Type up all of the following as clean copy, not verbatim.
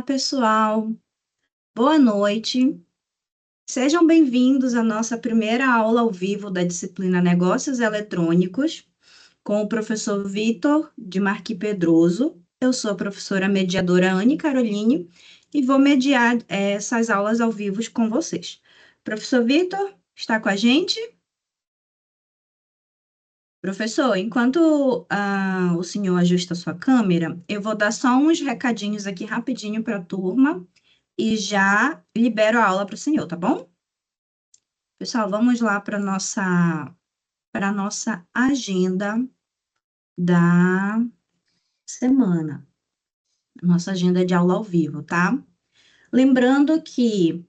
pessoal. Boa noite. Sejam bem-vindos à nossa primeira aula ao vivo da disciplina Negócios Eletrônicos, com o professor Vitor de Marqui Pedroso. Eu sou a professora mediadora Anne Caroline e vou mediar essas aulas ao vivo com vocês. Professor Vitor, está com a gente? Professor, enquanto o senhor ajusta a sua câmera, eu vou dar só uns recadinhos aqui rapidinho para a turma e já libero a aula para o senhor, tá bom? Pessoal, vamos lá para a nossa agenda da semana, nossa agenda de aula ao vivo, tá? Lembrando que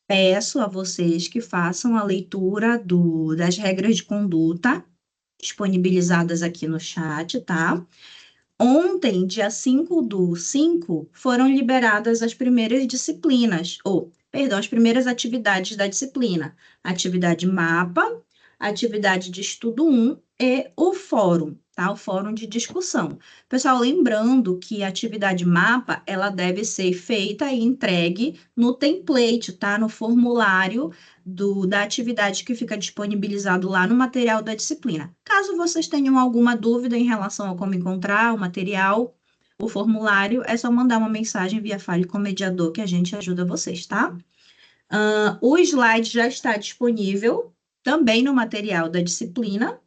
peço a vocês que façam a leitura das regras de conduta disponibilizadas aqui no chat, tá? Ontem, dia 5/5, foram liberadas as primeiras disciplinas, as primeiras atividades da disciplina. Atividade mapa, atividade de estudo 1 e o fórum, tá? O fórum de discussão. Pessoal, lembrando que a atividade mapa, ela deve ser feita e entregue no template, tá? No formulário da atividade que fica disponibilizado lá no material da disciplina. Caso vocês tenham alguma dúvida em relação a como encontrar o material, o formulário, é só mandar uma mensagem via Fale com o Mediador que a gente ajuda vocês, tá? O slide já está disponível também no material da disciplina.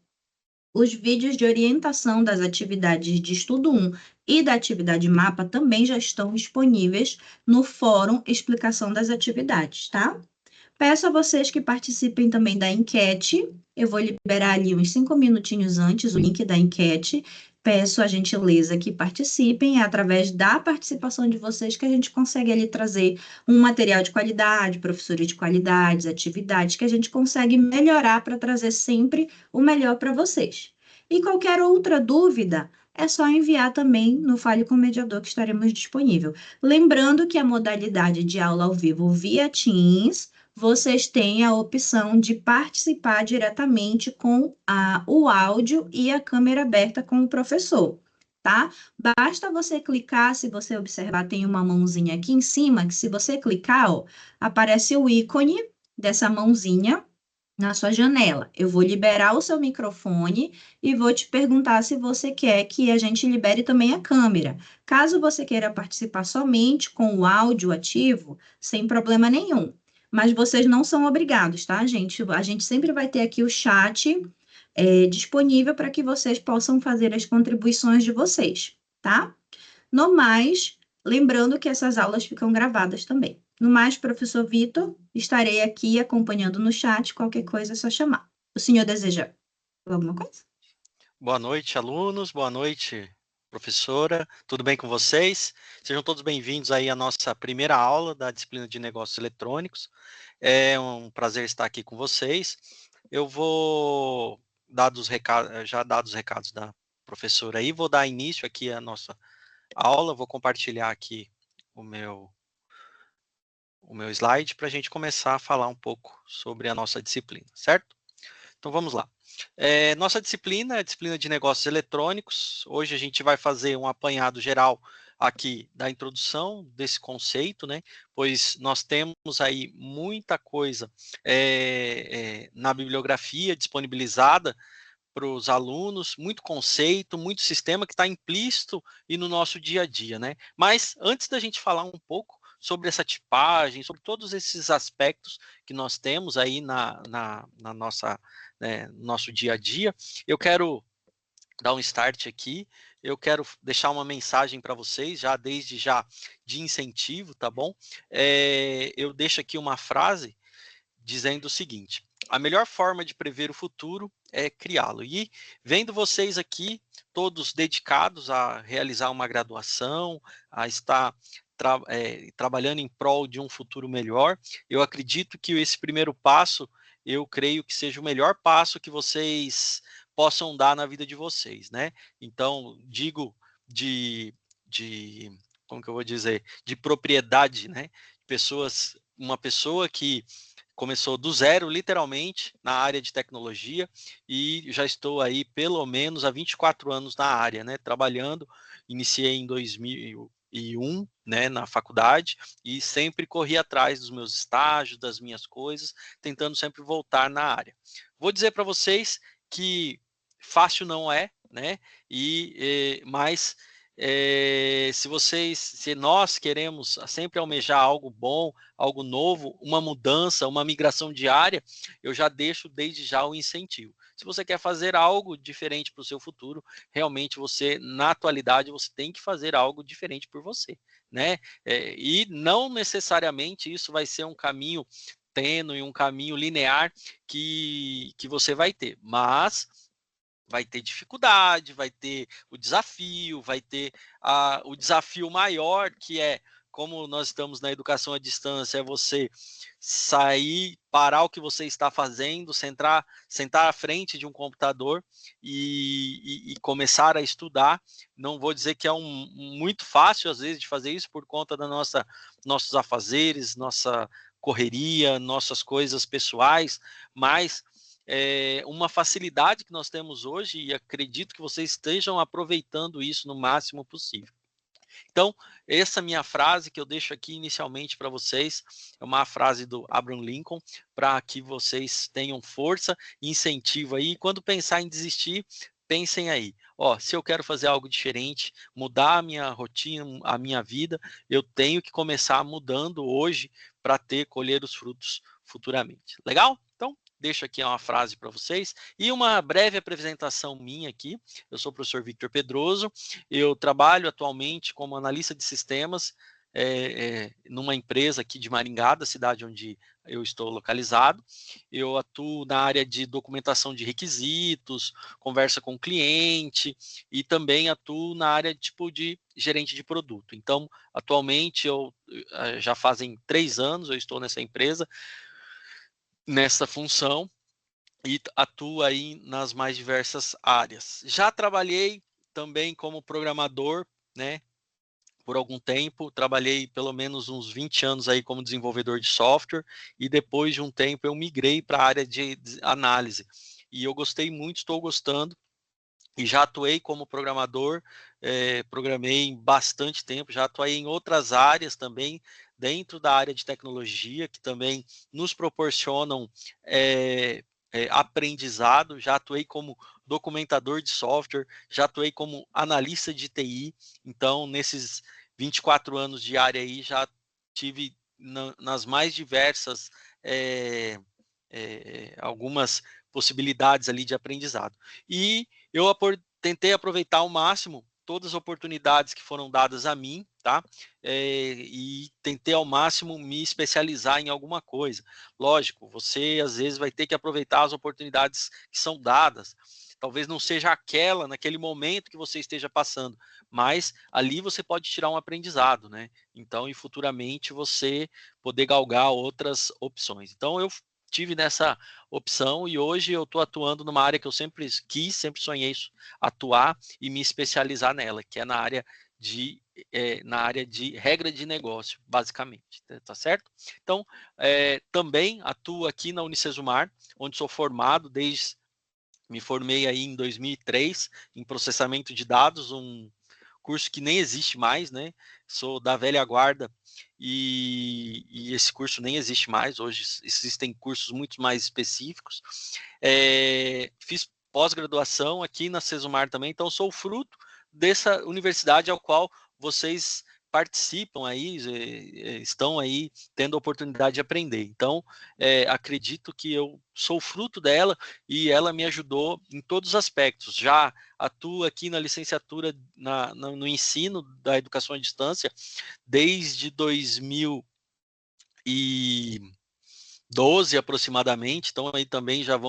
Os vídeos de orientação das atividades de estudo 1 e da atividade mapa também já estão disponíveis no fórum Explicação das Atividades, tá? Peço a vocês que participem também da enquete. Eu vou liberar ali uns 5 minutinhos antes o link da enquete. Peço a gentileza que participem. É através da participação de vocês que a gente consegue ali trazer um material de qualidade, professores de qualidades, atividades que a gente consegue melhorar para trazer sempre o melhor para vocês. E qualquer outra dúvida, é só enviar também no Fale com o Mediador que estaremos disponível. Lembrando que a modalidade de aula ao vivo via Teams, vocês têm a opção de participar diretamente com o áudio e a câmera aberta com o professor, tá? Basta você clicar, se você observar, tem uma mãozinha aqui em cima, que se você clicar, ó, aparece o ícone dessa mãozinha na sua janela. Eu vou liberar o seu microfone e vou te perguntar se você quer que a gente libere também a câmera. Caso você queira participar somente com o áudio ativo, sem problema nenhum. Mas vocês não são obrigados, tá, gente? A gente sempre vai ter aqui o chat disponível para que vocês possam fazer as contribuições de vocês, tá? No mais, lembrando que essas aulas ficam gravadas também. No mais, professor Vitor, estarei aqui acompanhando no chat, qualquer coisa é só chamar. O senhor deseja alguma coisa? Boa noite, alunos. Boa noite, professora. Tudo bem com vocês? Sejam todos bem-vindos aí à nossa primeira aula da disciplina de Negócios Eletrônicos. É um prazer estar aqui com vocês. Eu vou dar os recados da professora aí, vou dar início aqui à nossa aula, vou compartilhar aqui o meu slide para a gente começar a falar um pouco sobre a nossa disciplina, certo? Então vamos lá. Nossa disciplina é a disciplina de negócios eletrônicos. Hoje a gente vai fazer um apanhado geral aqui da introdução desse conceito, né? Pois nós temos aí muita coisa na bibliografia disponibilizada para os alunos, muito conceito, muito sistema que está implícito e no nosso dia a dia, né? Mas antes da gente falar um pouco sobre essa tipagem, sobre todos esses aspectos que nós temos aí na nossa, nosso dia a dia, eu quero dar um start aqui, eu quero deixar uma mensagem para vocês, desde já, de incentivo, tá bom? Eu deixo aqui uma frase dizendo o seguinte: a melhor forma de prever o futuro é criá-lo. E vendo vocês aqui, todos dedicados a realizar uma graduação, a estar trabalhando em prol de um futuro melhor, eu acredito que esse primeiro passo, eu creio que seja o melhor passo que vocês possam dar na vida de vocês, né? Então, digo como que eu vou dizer, de propriedade, né? Uma pessoa que começou do zero, literalmente, na área de tecnologia, e já estou aí pelo menos há 24 anos na área, né, trabalhando. Iniciei em 2001, né, na faculdade, e sempre corri atrás dos meus estágios, das minhas coisas, tentando sempre voltar na área. Vou dizer para vocês que fácil não é, né? Mas se nós queremos sempre almejar algo bom, algo novo, uma mudança, uma migração diária, eu já deixo desde já o incentivo. Se você quer fazer algo diferente para o seu futuro, realmente você, na atualidade, você tem que fazer algo diferente por você, né? E não necessariamente isso vai ser um caminho tênue, um caminho linear que você vai ter, mas vai ter dificuldade, vai ter o desafio, vai ter o desafio maior, que é, como nós estamos na educação à distância, é você sair, parar o que você está fazendo, sentar à frente de um computador e começar a estudar. Não vou dizer que é muito fácil, às vezes, de fazer isso por conta da nossos afazeres, nossa correria, nossas coisas pessoais, mas uma facilidade que nós temos hoje e acredito que vocês estejam aproveitando isso no máximo possível. Então, essa minha frase que eu deixo aqui inicialmente para vocês é uma frase do Abraham Lincoln, para que vocês tenham força e incentivo aí. E quando pensar em desistir, pensem aí, se eu quero fazer algo diferente, mudar a minha rotina, a minha vida, eu tenho que começar mudando hoje para colher os frutos futuramente. Legal? Então, deixo aqui uma frase para vocês e uma breve apresentação minha aqui. Eu sou o professor Victor Pedroso, eu trabalho atualmente como analista de sistemas numa empresa aqui de Maringá, da cidade onde eu estou localizado. Eu atuo na área de documentação de requisitos, conversa com o cliente e também atuo na área de gerente de produto. Então, atualmente, já fazem 3 anos eu estou nessa empresa, nessa função, e atuo aí nas mais diversas áreas. Já trabalhei também como programador, né? Por algum tempo, trabalhei pelo menos uns 20 anos aí como desenvolvedor de software e depois de um tempo eu migrei para a área de análise. E eu gostei muito, estou gostando e já atuei como programador, programei em bastante tempo, já atuei em outras áreas também, dentro da área de tecnologia, que também nos proporcionam aprendizado, já atuei como documentador de software, já atuei como analista de TI, então nesses 24 anos de área aí já tive nas mais diversas algumas possibilidades ali de aprendizado. E eu tentei aproveitar ao máximo todas as oportunidades que foram dadas a mim, tá? E tentei ao máximo me especializar em alguma coisa. Lógico, você às vezes vai ter que aproveitar as oportunidades que são dadas. Talvez não seja aquela naquele momento que você esteja passando, mas ali você pode tirar um aprendizado, né? Então, e futuramente você poder galgar outras opções. Então, eu tive nessa opção e hoje eu estou atuando numa área que eu sempre quis, sempre sonhei atuar e me especializar nela, que é na área de regra de negócio, basicamente, tá certo? Então, também atuo aqui na Unicesumar, onde sou formado me formei aí em 2003 em processamento de dados, um curso que nem existe mais, né? Sou da velha guarda e esse curso nem existe mais. Hoje existem cursos muito mais específicos. Fiz pós-graduação aqui na Sesumar também, então sou fruto dessa universidade ao qual vocês participam aí, estão aí tendo a oportunidade de aprender. Então, acredito que eu sou fruto dela e ela me ajudou em todos os aspectos. Já atuo aqui na licenciatura, no ensino da educação à distância, desde 2012 aproximadamente, então aí também já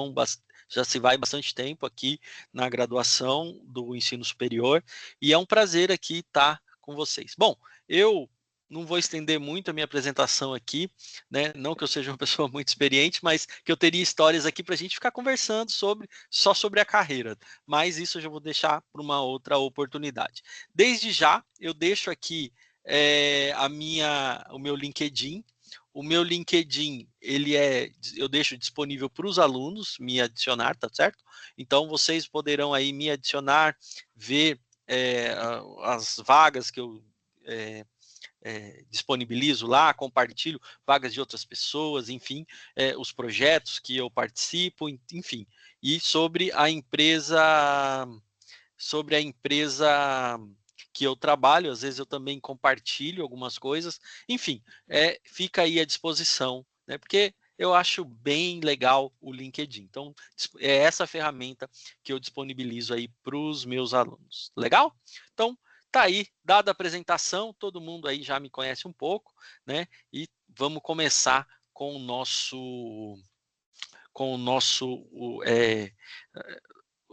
se vai bastante tempo aqui na graduação do ensino superior, e é um prazer aqui estar com vocês. Bom, eu não vou estender muito a minha apresentação aqui, né? Não que eu seja uma pessoa muito experiente, mas que eu teria histórias aqui para a gente ficar conversando só sobre a carreira. Mas isso eu já vou deixar para uma outra oportunidade. Desde já, eu deixo aqui o meu LinkedIn. O meu LinkedIn, eu deixo disponível para os alunos me adicionar, tá certo? Então, vocês poderão aí me adicionar, ver as vagas que eu disponibilizo lá, compartilho vagas de outras pessoas, enfim, os projetos que eu participo, enfim, e sobre a empresa que eu trabalho, às vezes eu também compartilho algumas coisas, enfim, fica aí à disposição, né? Porque eu acho bem legal o LinkedIn. Então, é essa ferramenta que eu disponibilizo aí para os meus alunos. Legal? Então, tá aí, dada a apresentação, todo mundo aí já me conhece um pouco, né? E vamos começar com o nosso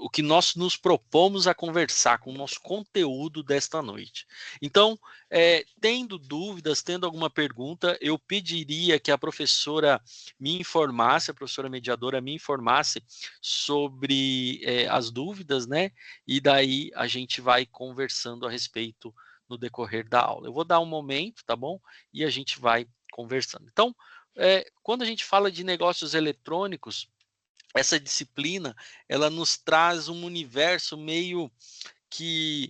o que nós nos propomos a conversar, com o nosso conteúdo desta noite. Então, tendo dúvidas, tendo alguma pergunta, eu pediria que a professora me informasse, a professora mediadora me informasse sobre as dúvidas, né? E daí a gente vai conversando a respeito no decorrer da aula. Eu vou dar um momento, tá bom? E a gente vai conversando. Então, quando a gente fala de negócios eletrônicos, essa disciplina, ela nos traz um universo meio que,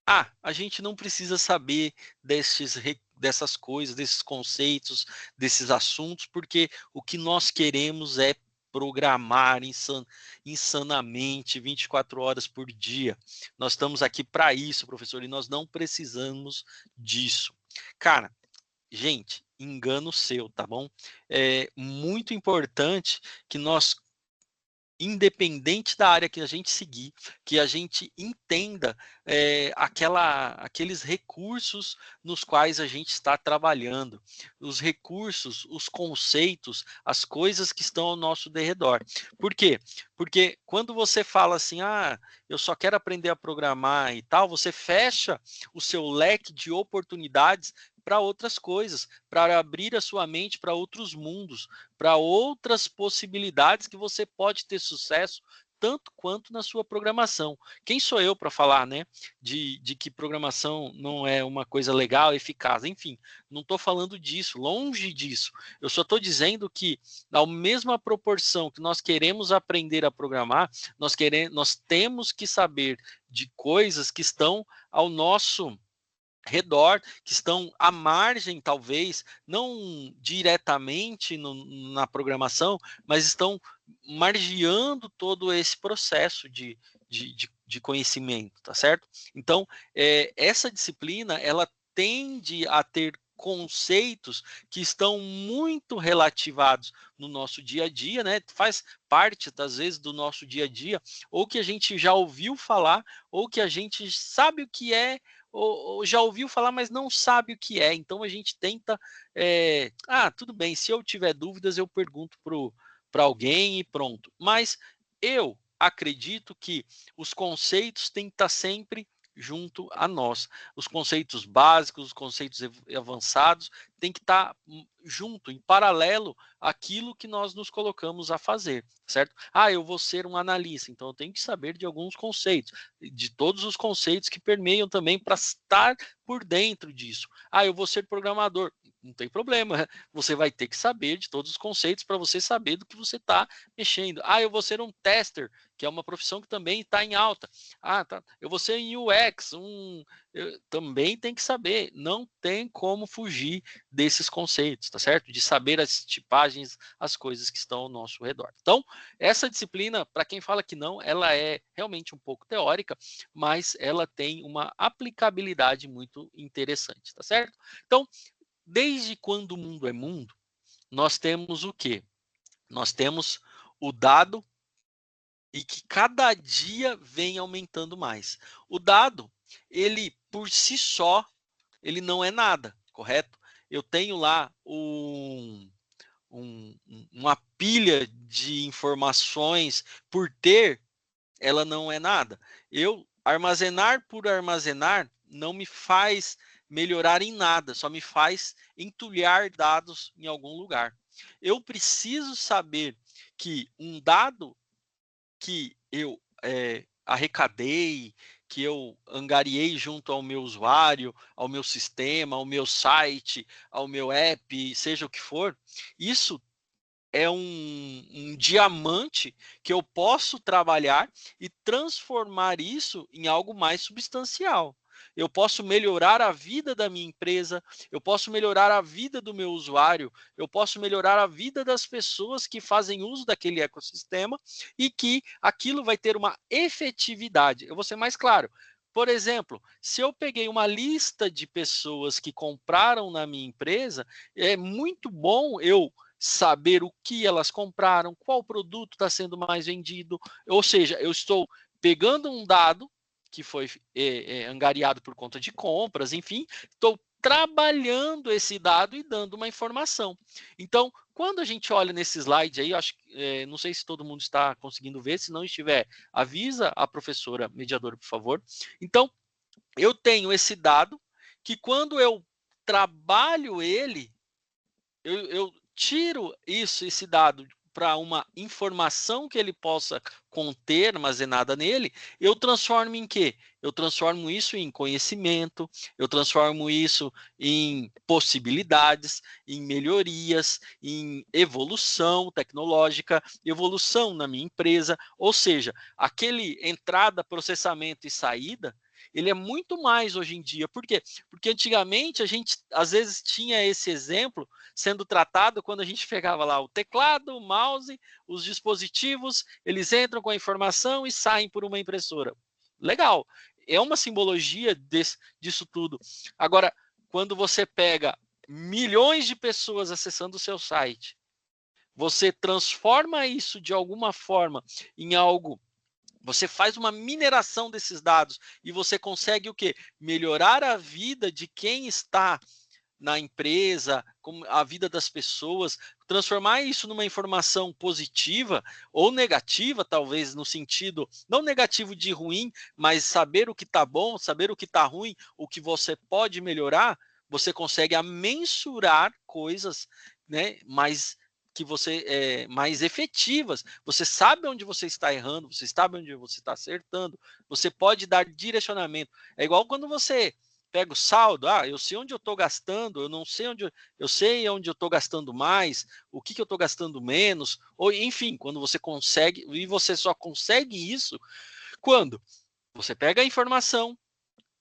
a gente não precisa saber dessas coisas, desses conceitos, desses assuntos, porque o que nós queremos é programar insanamente 24 horas por dia. Nós estamos aqui para isso, professor, e nós não precisamos disso. Cara, gente, engano seu, tá bom? É muito importante que nós, independente da área que a gente seguir, que a gente entenda aqueles recursos nos quais a gente está trabalhando, os recursos, os conceitos, as coisas que estão ao nosso derredor. Por quê? Porque quando você fala assim, eu só quero aprender a programar e tal, você fecha o seu leque de oportunidades para outras coisas, para abrir a sua mente para outros mundos, para outras possibilidades que você pode ter sucesso tanto quanto na sua programação. Quem sou eu para falar, né, de que programação não é uma coisa legal, eficaz? Enfim, não estou falando disso, longe disso. Eu só estou dizendo que, na mesma proporção que nós queremos aprender a programar, nós temos que saber de coisas que estão ao nosso redor, que estão à margem, talvez, não diretamente na programação, mas estão margeando todo esse processo de conhecimento, tá certo? Então, essa disciplina, ela tende a ter conceitos que estão muito relativados no nosso dia a dia, né? Faz parte, às vezes, do nosso dia a dia, ou que a gente já ouviu falar, ou que a gente sabe o que é, ou já ouviu falar, mas não sabe o que é. Então a gente tenta, tudo bem, se eu tiver dúvidas, eu pergunto para alguém e pronto. Mas eu acredito que os conceitos têm que estar sempre junto a nós. Os conceitos básicos, os conceitos avançados, têm que estar junto, em paralelo àquilo que nós nos colocamos a fazer, certo? Eu vou ser um analista, então eu tenho que saber de alguns conceitos, de todos os conceitos que permeiam também para estar por dentro disso. Eu vou ser programador. Não tem problema, você vai ter que saber de todos os conceitos para você saber do que você está mexendo. Eu vou ser um tester, que é uma profissão que também está em alta. Tá. Eu vou ser em UX, também tem que saber. Não tem como fugir desses conceitos, tá certo? De saber as tipagens, as coisas que estão ao nosso redor. Então, essa disciplina, para quem fala que não, ela é realmente um pouco teórica, mas ela tem uma aplicabilidade muito interessante, tá certo? Então, desde quando o mundo é mundo, nós temos o quê? Nós temos o dado, e que cada dia vem aumentando mais. O dado, ele por si só, ele não é nada, correto? Eu tenho lá uma pilha de informações por ter, ela não é nada. Eu armazenar por armazenar não me faz melhorar em nada, só me faz entulhar dados em algum lugar. Eu preciso saber que um dado que eu arrecadei, que eu angariei junto ao meu usuário, ao meu sistema, ao meu site, ao meu app, seja o que for, isso é um diamante que eu posso trabalhar e transformar isso em algo mais substancial. eu posso melhorar a vida da minha empresa, eu posso melhorar a vida do meu usuário, eu posso melhorar a vida das pessoas que fazem uso daquele ecossistema e que aquilo vai ter uma efetividade. Eu vou ser mais claro. Por exemplo, se eu peguei uma lista de pessoas que compraram na minha empresa, é muito bom eu saber o que elas compraram, qual produto está sendo mais vendido, ou seja, eu estou pegando um dado que foi angariado por conta de compras, enfim, estou trabalhando esse dado e dando uma informação. Então, quando a gente olha nesse slide aí, acho, não sei se todo mundo está conseguindo ver, se não estiver, avisa a professora mediadora, por favor. Então, eu tenho esse dado que quando eu trabalho ele, eu tiro esse dado para uma informação que ele possa conter, armazenada nele, eu transformo em quê? Eu transformo isso em conhecimento, eu transformo isso em possibilidades, em melhorias, em evolução tecnológica, evolução na minha empresa, ou seja, aquele entrada, processamento e saída, ele é muito mais hoje em dia. Por quê? Porque antigamente a gente às vezes tinha esse exemplo sendo tratado quando a gente pegava lá o teclado, o mouse, os dispositivos, eles entram com a informação e saem por uma impressora. Legal, é uma simbologia disso tudo. Agora, quando você pega milhões de pessoas acessando o seu site, você transforma isso de alguma forma em algo, você faz uma mineração desses dados e você consegue o quê? Melhorar a vida de quem está na empresa, a vida das pessoas, transformar isso numa informação positiva ou negativa, talvez no sentido, não negativo de ruim, mas saber o que está bom, saber o que está ruim, o que você pode melhorar, você consegue mensurar coisas, né, mais efetivas. Você sabe onde você está errando, você sabe onde você está acertando, você pode dar direcionamento. É igual quando você pega o saldo, eu sei onde eu estou gastando, eu não sei onde eu sei onde eu estou gastando mais, o que eu estou gastando menos, ou enfim, quando você consegue, e você só consegue isso quando você pega a informação,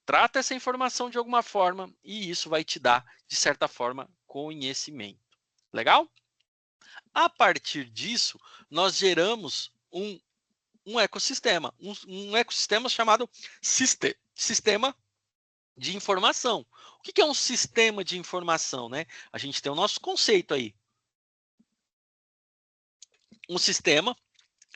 trata essa informação de alguma forma, e isso vai te dar, de certa forma, conhecimento. Legal? A partir disso, nós geramos um ecossistema, um ecossistema chamado sistema de informação. O que é um sistema de informação, né? A gente tem o nosso conceito aí. Um sistema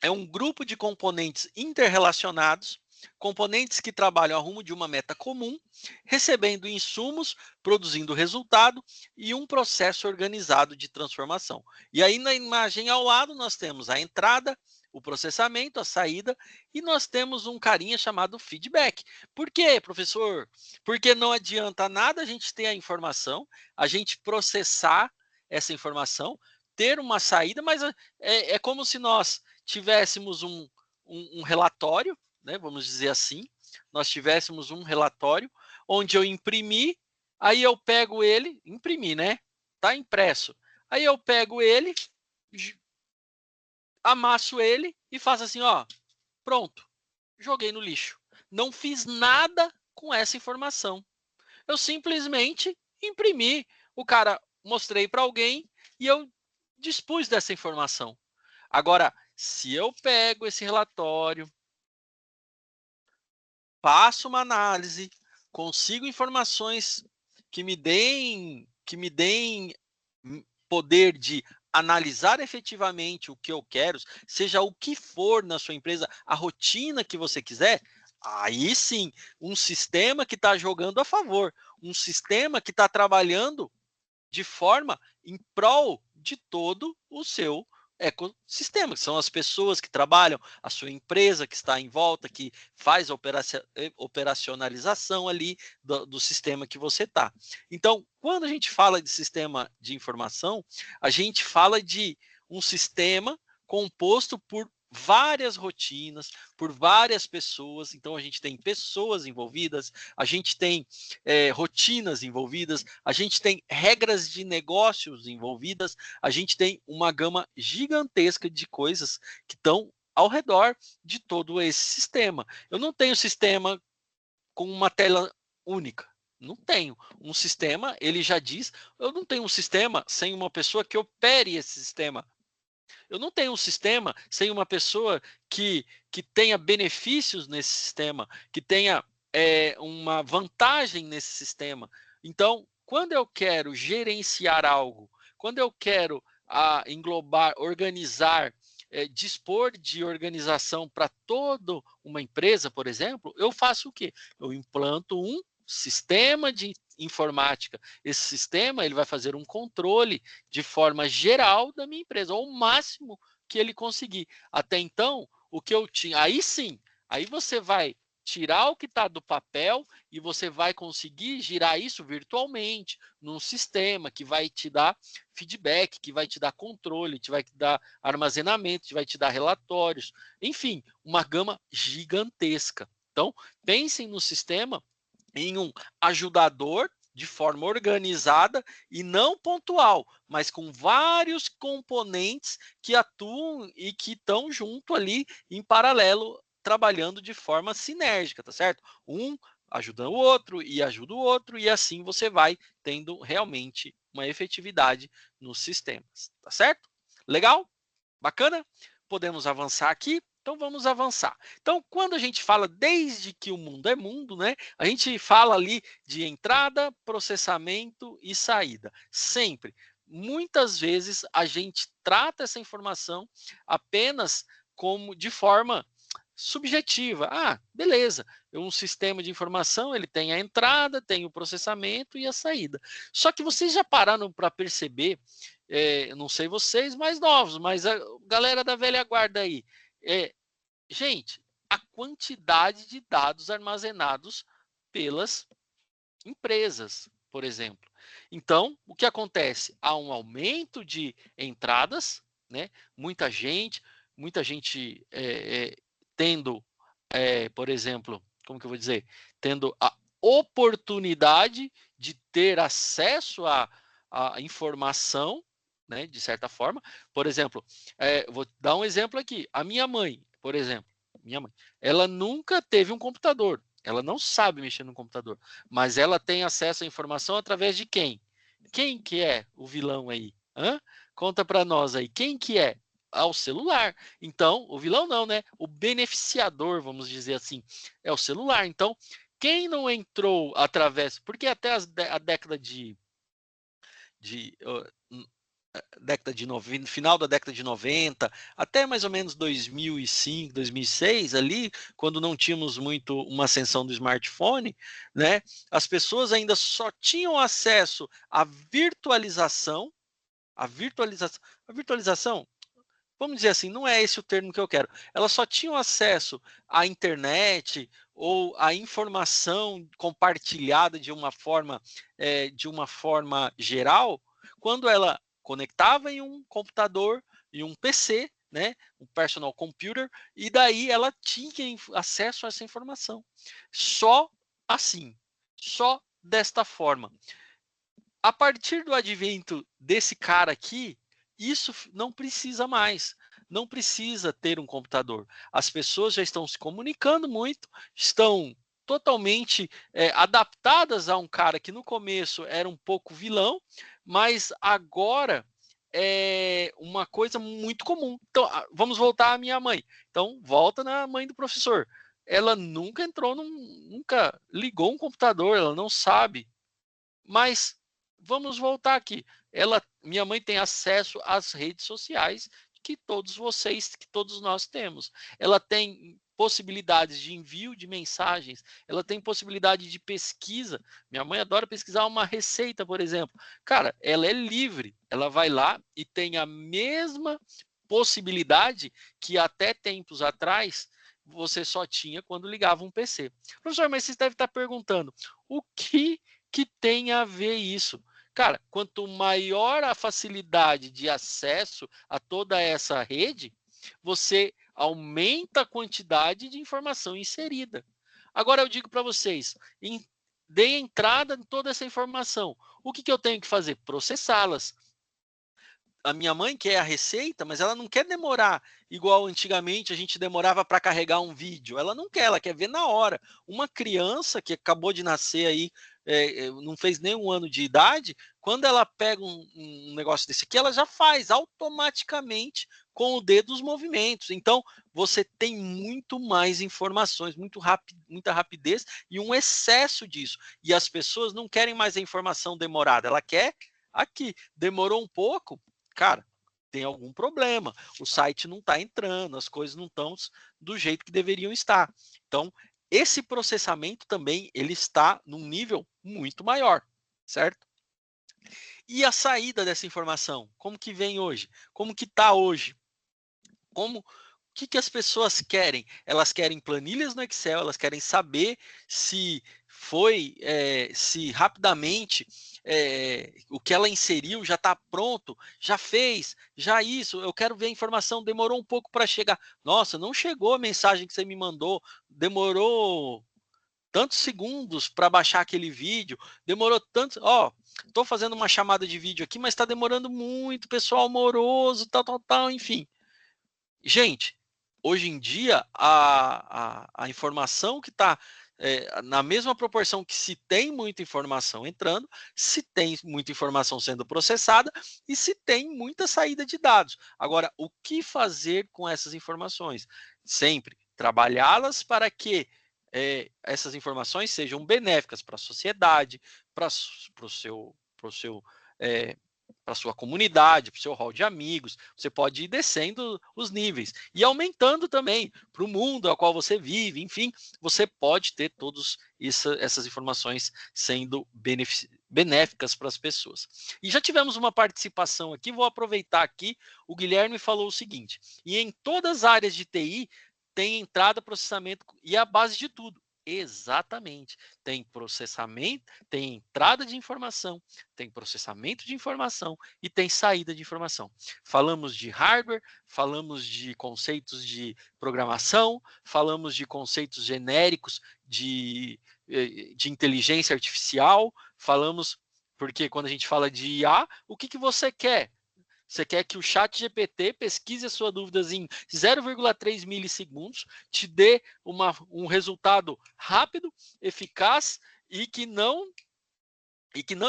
é um grupo de componentes interrelacionados, componentes que trabalham a rumo de uma meta comum, recebendo insumos, produzindo resultado e um processo organizado de transformação. E aí na imagem ao lado nós temos a entrada, o processamento, a saída, e nós temos um carinha chamado feedback. Por quê, professor? Porque não adianta nada a gente ter a informação, a gente processar essa informação, ter uma saída, mas é como se nós tivéssemos um relatório, né, vamos dizer assim, nós tivéssemos um relatório onde eu imprimi, aí eu pego ele, imprimi, né? Tá impresso. Aí eu pego ele, amasso ele e faço assim, ó, pronto, joguei no lixo. Não fiz nada com essa informação. Eu simplesmente imprimi, o cara mostrei para alguém e eu dispus dessa informação. Agora, se eu pego esse relatório, faço uma análise, consigo informações que me deem poder de analisar efetivamente o que eu quero, seja o que for na sua empresa, a rotina que você quiser, aí sim, um sistema que está jogando a favor, um sistema que está trabalhando de forma em prol de todo o seu ecossistema, que são as pessoas que trabalham, a sua empresa que está em volta, que faz a operacionalização ali do sistema que você está. Então, quando a gente fala de sistema de informação, a gente fala de um sistema composto por várias rotinas, por várias pessoas. Então, a gente tem pessoas envolvidas, a gente tem rotinas envolvidas, a gente tem regras de negócios envolvidas, a gente tem uma gama gigantesca de coisas que estão ao redor de todo esse sistema. Eu não tenho sistema com uma tela única. Não tenho. Um sistema, ele já diz, eu não tenho um sistema sem uma pessoa que opere esse sistema. Eu não tenho um sistema sem uma pessoa que tenha benefícios nesse sistema, que tenha uma vantagem nesse sistema. Então, quando eu quero gerenciar algo, quando eu quero englobar, organizar, dispor de organização para toda uma empresa, por exemplo, eu faço o quê? Eu implanto um sistema de informática. Esse sistema ele vai fazer um controle de forma geral da minha empresa, ou o máximo que ele conseguir. Até então, o que eu tinha, aí sim, aí você vai tirar o que está do papel e você vai conseguir girar isso virtualmente num sistema que vai te dar feedback, que vai te dar controle, que vai te dar armazenamento, que vai te dar relatórios, enfim, uma gama gigantesca. Então, pensem no sistema em um ajudador de forma organizada e não pontual, mas com vários componentes que atuam e que estão junto ali em paralelo, trabalhando de forma sinérgica, tá certo? Um ajuda o outro e ajuda o outro, e assim você vai tendo realmente uma efetividade nos sistemas, tá certo? Legal? Bacana? Podemos avançar aqui? Então vamos avançar. Então, quando a gente fala desde que o mundo é mundo, né? A gente fala ali de entrada, processamento e saída. Sempre. Muitas vezes a gente trata essa informação apenas como de forma subjetiva. Ah, beleza. Um sistema de informação, ele tem a entrada, tem o processamento e a saída. Só que vocês já pararam para perceber, não sei vocês mais novos, mas a galera da velha guarda aí, gente, a quantidade de dados armazenados pelas empresas, por exemplo. Então, o que acontece? Há um aumento de entradas, né? Muita gente tendo, por exemplo, como que eu vou dizer? Tendo a oportunidade de ter acesso à informação, né? De certa forma. Por exemplo, vou dar um exemplo aqui. A minha mãe, por exemplo, ela nunca teve um computador. Ela não sabe mexer no computador, mas ela tem acesso à informação através de quem? Quem que é o vilão aí? Hã? Conta para nós aí. Quem que é? Ao celular. Então, o vilão não, né? O beneficiador, vamos dizer assim, é o celular. Então, quem não entrou através... Porque até a década de década de 90, final da década de 90, até mais ou menos 2005, 2006, ali, quando não tínhamos muito uma ascensão do smartphone, né? As pessoas ainda só tinham acesso à virtualização, a virtualização, vamos dizer assim, não é esse o termo que eu quero. Elas só tinham acesso à internet ou à informação compartilhada de uma forma geral, quando ela conectava em um computador, em um PC, né, um personal computer, e daí ela tinha acesso a essa informação. Só assim, só desta forma. A partir do advento desse cara aqui, isso não precisa mais. Não precisa ter um computador. As pessoas já estão se comunicando muito, estão totalmente adaptadas a um cara que no começo era um pouco vilão, mas agora é uma coisa muito comum. Então, vamos voltar à minha mãe. Então, volta na mãe do professor. Ela nunca nunca ligou um computador, ela não sabe. Mas vamos voltar aqui. Minha mãe tem acesso às redes sociais que todos vocês, que todos nós temos. Ela tem possibilidades de envio de mensagens, ela tem possibilidade de pesquisa. Minha mãe adora pesquisar uma receita, por exemplo. Cara, ela é livre, ela vai lá e tem a mesma possibilidade que até tempos atrás você só tinha quando ligava um PC. Professor, mas você deve estar perguntando, o que tem a ver isso? Cara, quanto maior a facilidade de acesso a toda essa rede, você aumenta a quantidade de informação inserida. Agora eu digo para vocês, dê entrada em toda essa informação. O que eu tenho que fazer? Processá-las. a minha mãe quer a receita, mas ela não quer demorar igual antigamente a gente demorava para carregar um vídeo. Ela não quer, ela quer ver na hora. Uma criança que acabou de nascer aí, não fez nem um ano de idade, quando ela pega um negócio desse aqui, ela já faz automaticamente com o dedo os movimentos. Então, você tem muito mais informações, muita rapidez e um excesso disso. E as pessoas não querem mais a informação demorada, ela quer aqui. Demorou um pouco, cara, tem algum problema. O site não está entrando, as coisas não estão do jeito que deveriam estar. Então, esse processamento também ele está num nível muito maior, certo? E a saída dessa informação, como que vem hoje? Como que está hoje? O que as pessoas querem? Elas querem planilhas no Excel, elas querem saber se se rapidamente o que ela inseriu já está pronto, já fez, já isso. Eu quero ver a informação, demorou um pouco para chegar. Nossa, não chegou a mensagem que você me mandou, demorou tantos segundos para baixar aquele vídeo, demorou tanto. Ó, estou fazendo uma chamada de vídeo aqui, mas está demorando muito, pessoal moroso, tal, enfim. Gente, hoje em dia, a informação que está na mesma proporção que se tem muita informação entrando, se tem muita informação sendo processada e se tem muita saída de dados. Agora, o que fazer com essas informações? Sempre trabalhá-las para que essas informações sejam benéficas para a sociedade, para o seu para sua comunidade, para o seu hall de amigos. Você pode ir descendo os níveis e aumentando também para o mundo ao qual você vive. Enfim, você pode ter todas essas informações sendo benéficas para as pessoas. E já tivemos uma participação aqui, vou aproveitar aqui. O Guilherme falou o seguinte: e em todas as áreas de TI tem entrada, processamento e a base de tudo. Exatamente. Tem processamento, tem entrada de informação, tem processamento de informação e tem saída de informação. Falamos de hardware, falamos de conceitos de programação, falamos de conceitos genéricos de inteligência artificial, falamos, porque quando a gente fala de IA, o que você quer? Você quer que o chat GPT pesquise as suas dúvidas em 0,3 milissegundos, te dê um resultado rápido, eficaz e que não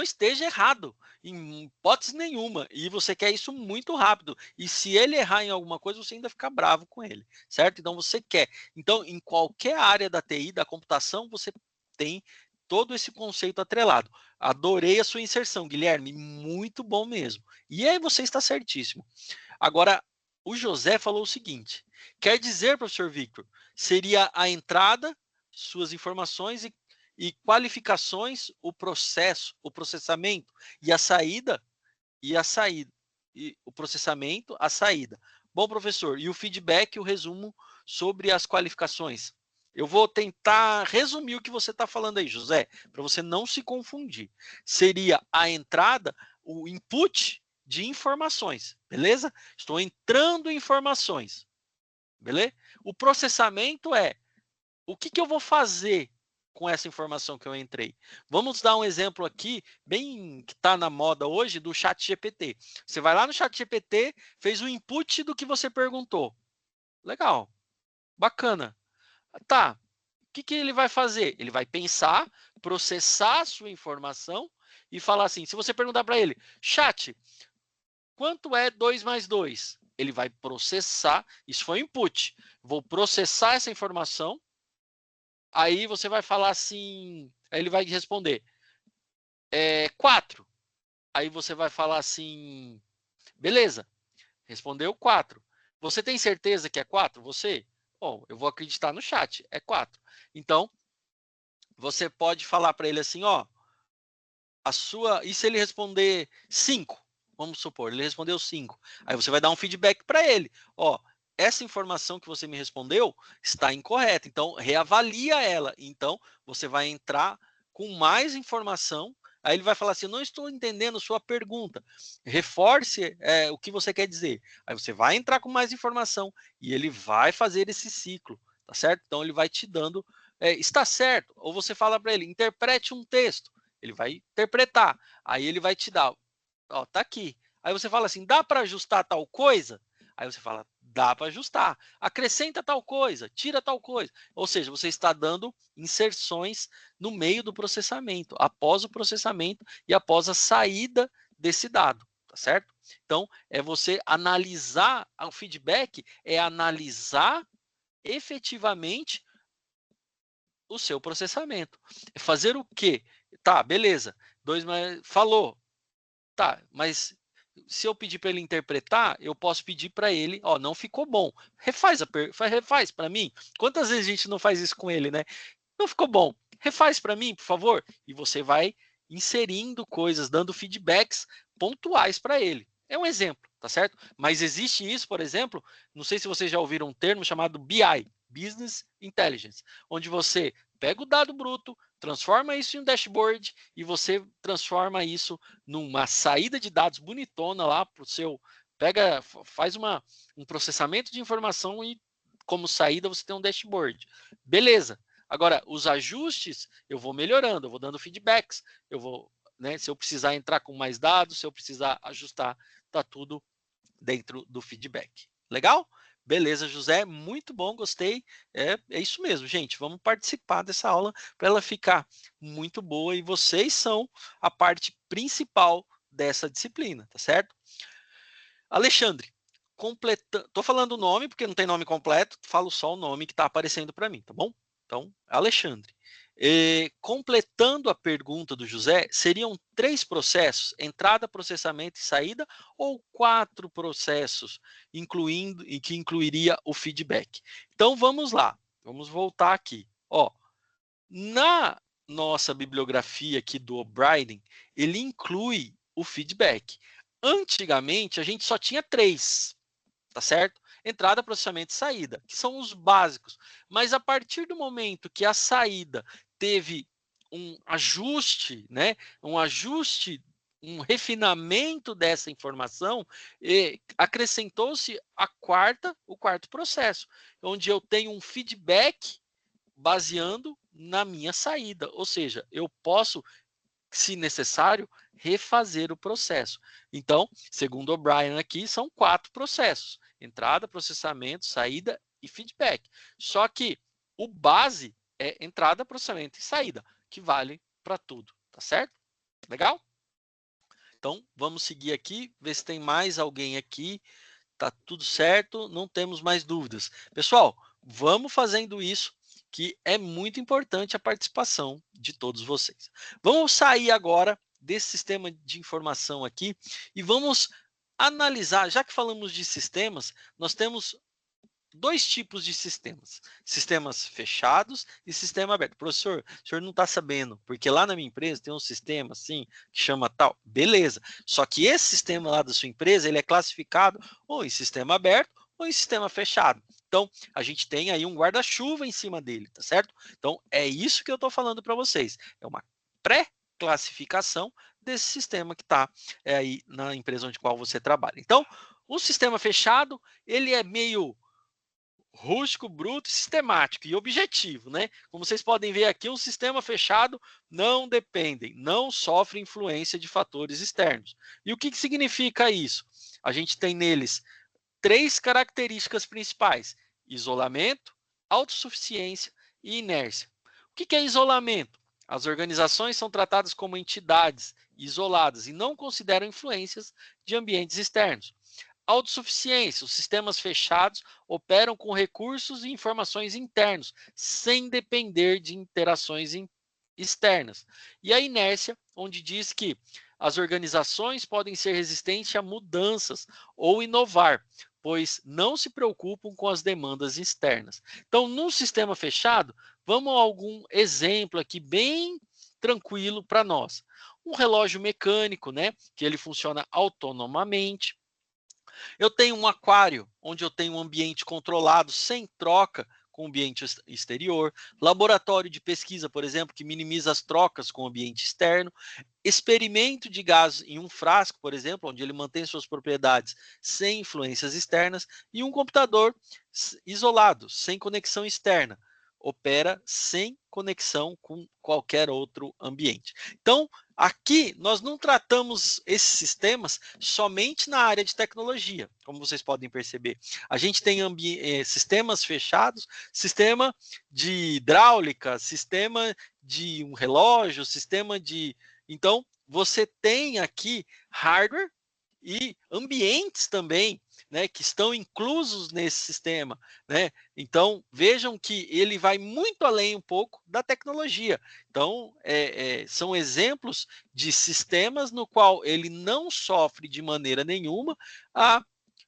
esteja errado em hipótese nenhuma. E você quer isso muito rápido. E se ele errar em alguma coisa, você ainda fica bravo com ele, certo? Então você quer. Então, em qualquer área da TI, da computação, você tem todo esse conceito atrelado. Adorei a sua inserção, Guilherme, muito bom mesmo. E aí você está certíssimo. Agora, o José falou o seguinte: quer dizer, professor Victor, seria a entrada, suas informações e qualificações, o processamento e a saída, e o processamento, a saída. Bom, professor, e o feedback, o resumo sobre as qualificações. Eu vou tentar resumir o que você está falando aí, José, para você não se confundir. Seria a entrada, o input de informações, beleza? Estou entrando em informações, beleza? O processamento é o que eu vou fazer com essa informação que eu entrei. Vamos dar um exemplo aqui, bem que está na moda hoje, do chat GPT. Você vai lá no chat GPT, fez o input do que você perguntou. Legal, bacana. Tá, o que ele vai fazer? Ele vai pensar, processar a sua informação e falar assim, se você perguntar para ele, chat, quanto é 2 mais 2? Ele vai processar, isso foi input, vou processar essa informação, aí você vai falar assim, aí ele vai responder, 4. Aí você vai falar assim, beleza, respondeu 4. Você tem certeza que é 4? Você? Bom, eu vou acreditar no chat, é 4. Então, você pode falar para ele assim, ó, e se ele responder 5? Vamos supor, ele respondeu 5. Aí você vai dar um feedback para ele, ó, essa informação que você me respondeu está incorreta, então reavalia ela. Então, você vai entrar com mais informação, aí ele vai falar assim, não estou entendendo sua pergunta, reforce o que você quer dizer. Aí você vai entrar com mais informação e ele vai fazer esse ciclo, tá certo? Então, ele vai te dando, está certo, ou você fala para ele, interprete um texto, ele vai interpretar, aí ele vai te dar, ó, tá aqui. Aí você fala assim, dá para ajustar tal coisa? Aí você fala, dá para ajustar. Acrescenta tal coisa, tira tal coisa. Ou seja, você está dando inserções no meio do processamento, após o processamento e após a saída desse dado, tá certo? Então, é você analisar, o feedback é analisar efetivamente o seu processamento. É fazer o quê? Tá, beleza. Falou. Tá, mas se eu pedir para ele interpretar, eu posso pedir para ele, ó, não ficou bom. Refaz para mim. Quantas vezes a gente não faz isso com ele, né? Não ficou bom. Refaz para mim, por favor. E você vai inserindo coisas, dando feedbacks pontuais para ele. É um exemplo, tá certo? Mas existe isso, por exemplo, não sei se vocês já ouviram um termo chamado BI, Business Intelligence, onde você pega o dado bruto, transforma isso em um dashboard e você transforma isso numa saída de dados bonitona lá para o seu. Faz um processamento de informação e, como saída, você tem um dashboard. Beleza. Agora, os ajustes, eu vou melhorando, eu vou dando feedbacks, eu vou, né, se eu precisar entrar com mais dados, se eu precisar ajustar, tá tudo dentro do feedback. Legal? Beleza, José, muito bom, gostei. É isso mesmo, gente. Vamos participar dessa aula para ela ficar muito boa e vocês são a parte principal dessa disciplina, tá certo? Alexandre, tô falando o nome porque não tem nome completo, falo só o nome que está aparecendo para mim, tá bom? Então, Alexandre. Completando a pergunta do José, seriam 3 processos, entrada, processamento e saída, ou 4 processos, incluindo e que incluiria o feedback? Então, vamos lá, vamos voltar aqui. Ó, na nossa bibliografia aqui do O'Brien, ele inclui o feedback. Antigamente, a gente só tinha 3, tá certo? Entrada, processamento e saída, que são os básicos. Mas a partir do momento que a saída teve um ajuste, né? Um refinamento dessa informação, acrescentou-se o quarto processo, onde eu tenho um feedback baseando na minha saída, ou seja, eu posso, se necessário, refazer o processo. Então, segundo o Brian aqui, são 4 processos: entrada, processamento, saída e feedback. Só que o base é entrada, processamento e saída, que vale para tudo, tá certo? Legal? Então, vamos seguir aqui, ver se tem mais alguém aqui. Tá tudo certo, não temos mais dúvidas. Pessoal, vamos fazendo isso, que é muito importante a participação de todos vocês. Vamos sair agora desse sistema de informação aqui e vamos analisar, já que falamos de sistemas, nós temos 2 tipos de sistemas: sistemas fechados e sistema aberto. Professor, o senhor não está sabendo, porque lá na minha empresa tem um sistema assim, que chama tal. Beleza. Só que esse sistema lá da sua empresa, ele é classificado ou em sistema aberto ou em sistema fechado. Então, a gente tem aí um guarda-chuva em cima dele, tá certo? Então, é isso que eu estou falando para vocês. É uma pré-classificação desse sistema que está aí na empresa onde qual você trabalha. Então, o sistema fechado, ele é meio rústico, bruto, sistemático e objetivo, né? Como vocês podem ver aqui, um sistema fechado não depende, não sofre influência de fatores externos. E o que significa isso? A gente tem neles 3 características principais: isolamento, autossuficiência e inércia. O que é isolamento? As organizações são tratadas como entidades isoladas e não consideram influências de ambientes externos. Autossuficiência: os sistemas fechados operam com recursos e informações internos, sem depender de interações externas. E a inércia, onde diz que as organizações podem ser resistentes a mudanças ou inovar, pois não se preocupam com as demandas externas. Então, num sistema fechado, vamos a algum exemplo aqui bem tranquilo para nós. Um relógio mecânico, né, que ele funciona autonomamente. Eu tenho um aquário, onde eu tenho um ambiente controlado, sem troca com o ambiente exterior. Laboratório de pesquisa, por exemplo, que minimiza as trocas com o ambiente externo. Experimento de gás em um frasco, por exemplo, onde ele mantém suas propriedades sem influências externas. E um computador isolado, sem conexão externa. opera sem conexão com qualquer outro ambiente. Então, aqui nós não tratamos esses sistemas somente na área de tecnologia, como vocês podem perceber. A gente tem sistemas fechados, sistema de hidráulica, sistema de um relógio, sistema de... Então, você tem aqui hardware e ambientes também, né, que estão inclusos nesse sistema, né? Então vejam que ele vai muito além um pouco da tecnologia. Então são exemplos de sistemas no qual ele não sofre de maneira nenhuma a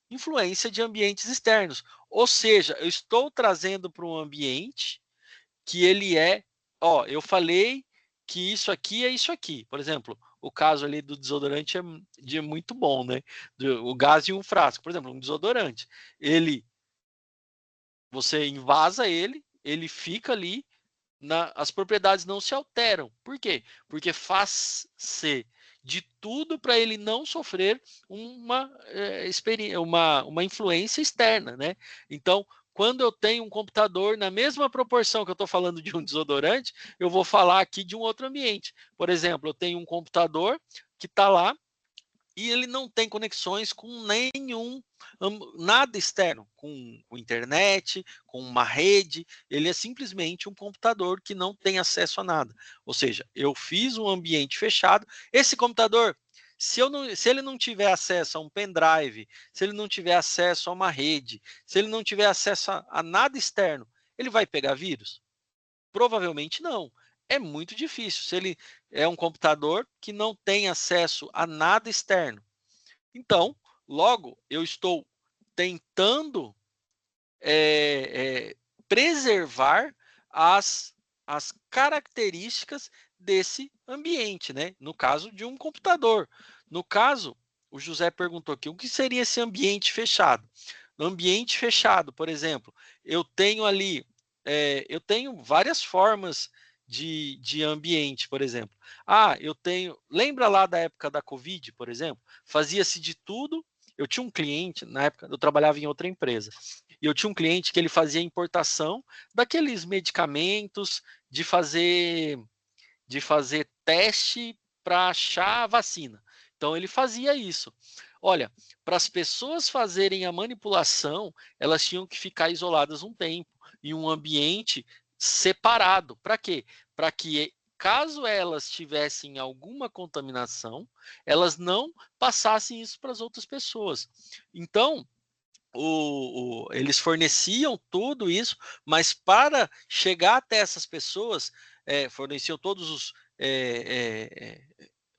influência de ambientes externos. Ou seja, eu estou trazendo para um ambiente que ele eu falei que isso aqui é isso aqui. Por exemplo, o caso ali do desodorante é muito bom, né? O gás em um frasco, por exemplo, um desodorante. Você invasa ele fica ali, as propriedades não se alteram. Por quê? Porque faz-se de tudo para ele não sofrer uma influência externa, né? Então, quando eu tenho um computador na mesma proporção que eu estou falando de um desodorante, eu vou falar aqui de um outro ambiente. Por exemplo, eu tenho um computador que está lá e ele não tem conexões com nada externo, com internet, com uma rede. Ele é simplesmente um computador que não tem acesso a nada. Ou seja, eu fiz um ambiente fechado. Esse computador, se ele não tiver acesso a um pendrive, se ele não tiver acesso a uma rede, se ele não tiver acesso a nada externo, ele vai pegar vírus? Provavelmente não. É muito difícil. Se ele é um computador que não tem acesso a nada externo. Então, logo, eu estou tentando preservar as características desse ambiente, né? No caso de um computador. No caso, o José perguntou aqui, o que seria esse ambiente fechado? No ambiente fechado, por exemplo, eu tenho ali, eu tenho várias formas de ambiente, por exemplo. Lembra lá da época da Covid, por exemplo? Fazia-se de tudo. Eu tinha um cliente, na época, eu trabalhava em outra empresa, e eu tinha um cliente que ele fazia importação daqueles medicamentos de fazer teste para achar a vacina. Então ele fazia isso. Olha, para as pessoas fazerem a manipulação, elas tinham que ficar isoladas um tempo em um ambiente separado. Para quê? Para que caso elas tivessem alguma contaminação, elas não passassem isso para as outras pessoas. Então, eles forneciam tudo isso, mas para chegar até essas pessoas, forneciam todos os.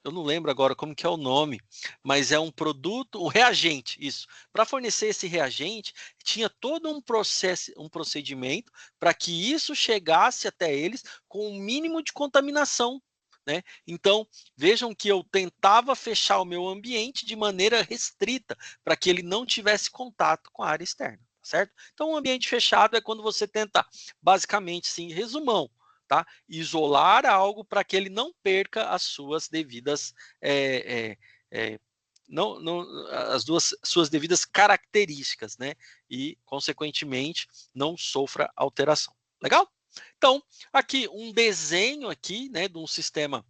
Eu não lembro agora como que é o nome, mas é um produto, um reagente, isso. Para fornecer esse reagente, tinha todo um processo, um procedimento para que isso chegasse até eles com o mínimo de contaminação, né? Então, vejam que eu tentava fechar o meu ambiente de maneira restrita, para que ele não tivesse contato com a área externa, certo? Então, um ambiente fechado é quando você tenta, basicamente, sim, resumão, tá? Isolar algo para que ele não perca as suas devidas suas devidas características, né? E, consequentemente, não sofra alteração. Legal? Então, aqui um desenho aqui, né, de um sistema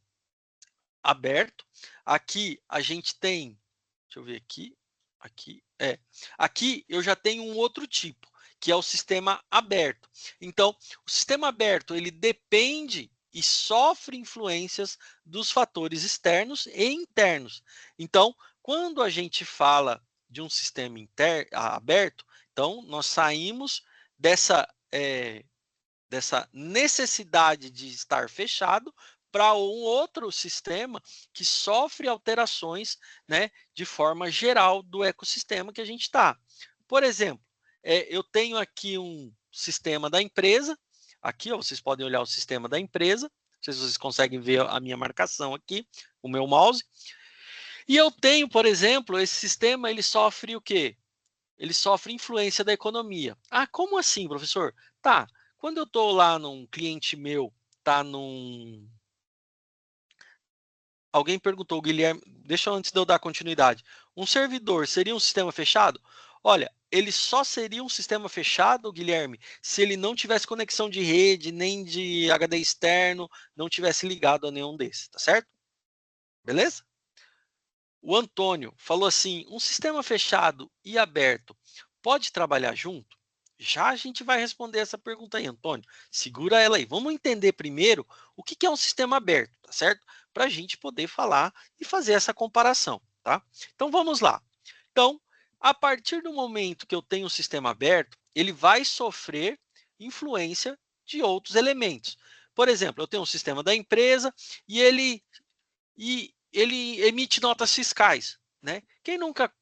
aberto. Aqui a gente tem, deixa eu ver aqui eu já tenho um outro tipo, que é o sistema aberto. Então, o sistema aberto, ele depende e sofre influências dos fatores externos e internos. Então, quando a gente fala de um sistema aberto, então nós saímos dessa necessidade de estar fechado para um outro sistema que sofre alterações, né, de forma geral do ecossistema que a gente está. Por exemplo, eu tenho aqui um sistema da empresa, aqui ó, vocês podem olhar o sistema da empresa, não sei se vocês conseguem ver a minha marcação aqui, o meu mouse, e eu tenho, por exemplo, esse sistema, ele sofre o quê? Ele sofre influência da economia. Ah, como assim, professor? Tá, quando eu estou lá num cliente meu, tá num... Alguém perguntou, Guilherme, deixa antes de eu dar continuidade. Um servidor seria um sistema fechado? Olha, ele só seria um sistema fechado, Guilherme, se ele não tivesse conexão de rede, nem de HD externo, não tivesse ligado a nenhum desses, tá certo? Beleza? O Antônio falou assim, um sistema fechado e aberto pode trabalhar junto? Já a gente vai responder essa pergunta aí, Antônio. Segura ela aí. Vamos entender primeiro o que é um sistema aberto, tá certo? Para a gente poder falar e fazer essa comparação, tá? Então vamos lá. Então, a partir do momento que eu tenho um sistema aberto, ele vai sofrer influência de outros elementos. Por exemplo, eu tenho um sistema da empresa e ele emite notas fiscais, né? Quem nunca